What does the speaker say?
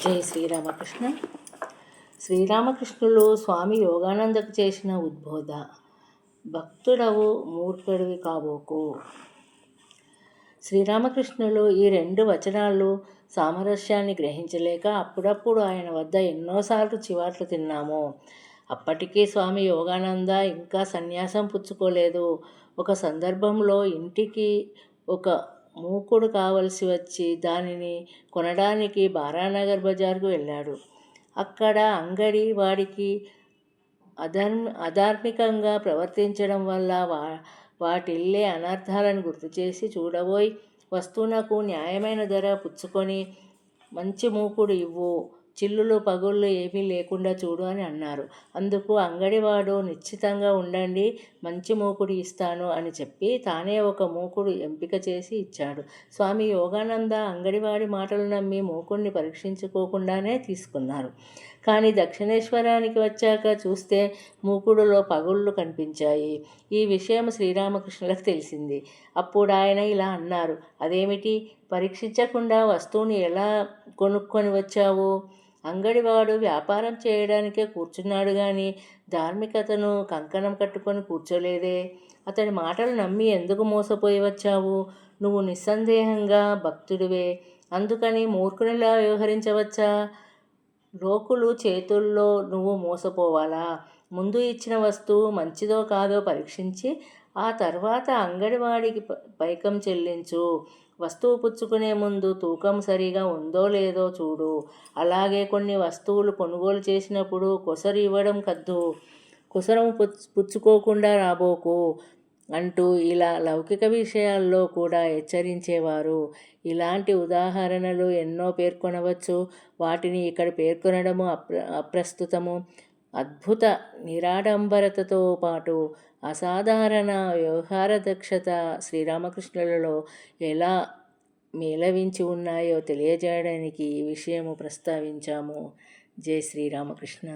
జై శ్రీరామకృష్ణ. శ్రీరామకృష్ణులు స్వామి యోగానందకు చేసిన ఉద్బోధ. భక్తుడవు మూర్ఖుడివి కాబోకు. శ్రీరామకృష్ణులు ఈ 2 వచనాలు సామరస్యాన్ని గ్రహించలేక అప్పుడప్పుడు ఆయన వద్ద ఎన్నోసార్లు చివాట్లు తిన్నాము. అప్పటికీ స్వామి యోగానంద ఇంకా సన్యాసం పుచ్చుకోలేదు. ఒక సందర్భంలో ఇంటికి ఒక మూకుడు కావలసి వచ్చి దానిని కొనడానికి బారానగర్ బజార్కు వెళ్ళాడు. అక్కడ అంగడి వాడికి అధార్మికంగా ప్రవర్తించడం వల్ల వాటిల్లే అనర్థాలను గుర్తుచేసి, చూడబోయి వస్తువునకు న్యాయమైన ధర పుచ్చుకొని మంచి మూకుడు ఇవ్వు, చిల్లులు పగుళ్ళు ఏమీ లేకుండా చూడు అని అన్నారు. అందుకు అంగడివాడు నిశ్చితంగా ఉండండి, మంచి మూకుడు ఇస్తాను అని చెప్పి తానే ఒక మూకుడు ఎంపిక చేసి ఇచ్చాడు. స్వామి యోగానంద అంగడివాడి మాటలు నమ్మి మూకుడిని పరీక్షించుకోకుండానే తీసుకున్నారు. కానీ దక్షిణేశ్వరానికి వచ్చాక చూస్తే మూకుడులో పగుళ్ళు కనిపించాయి. ఈ విషయం శ్రీరామకృష్ణులకు తెలిసింది. అప్పుడు ఆయన ఇలా అన్నారు, అదేమిటి, పరీక్షించకుండా వస్తువుని ఎలా కొనుక్కొని వచ్చావు? అంగడివాడు వ్యాపారం చేయడానికే కూర్చున్నాడు గాని ధార్మికతను కంకణం కట్టుకొని కూర్చోలేదే. అతడి మాటలు నమ్మి ఎందుకు మోసపోయి వచ్చావు? నువ్వు నిస్సందేహంగా భక్తుడివే, అందుకని మూర్ఖునిలా వ్యవహరించవచ్చా? లోకులు చేతుల్లో నువ్వు మోసపోవాలా? ముందు ఇచ్చిన వస్తువు మంచిదో కాదో పరీక్షించి ఆ తర్వాత అంగడివాడికి పైకం చెల్లించు. వస్తువు పుచ్చుకునే ముందు తూకం సరిగా ఉందో లేదో చూడు. అలాగే కొన్ని వస్తువులు కొనుగోలు చేసినప్పుడు కొసరు ఇవ్వడం కద్దు, కొసరం పుచ్చుకోకుండా రాబోకు అంటూ ఇలా లౌకిక విషయాల్లో కూడా హెచ్చరించేవారు. ఇలాంటి ఉదాహరణలు ఎన్నో పేర్కొనవచ్చు. వాటిని ఇక్కడ పేర్కొనడము అప్రస్తుతము. అద్భుత నిరాడంబరతతో పాటు అసాధారణ వ్యవహార దక్షత శ్రీరామకృష్ణులలో ఎలా మేళవించి ఉన్నాయో తెలియజేయడానికి ఈ విషయము ప్రస్తావించాము. జై శ్రీరామకృష్ణ.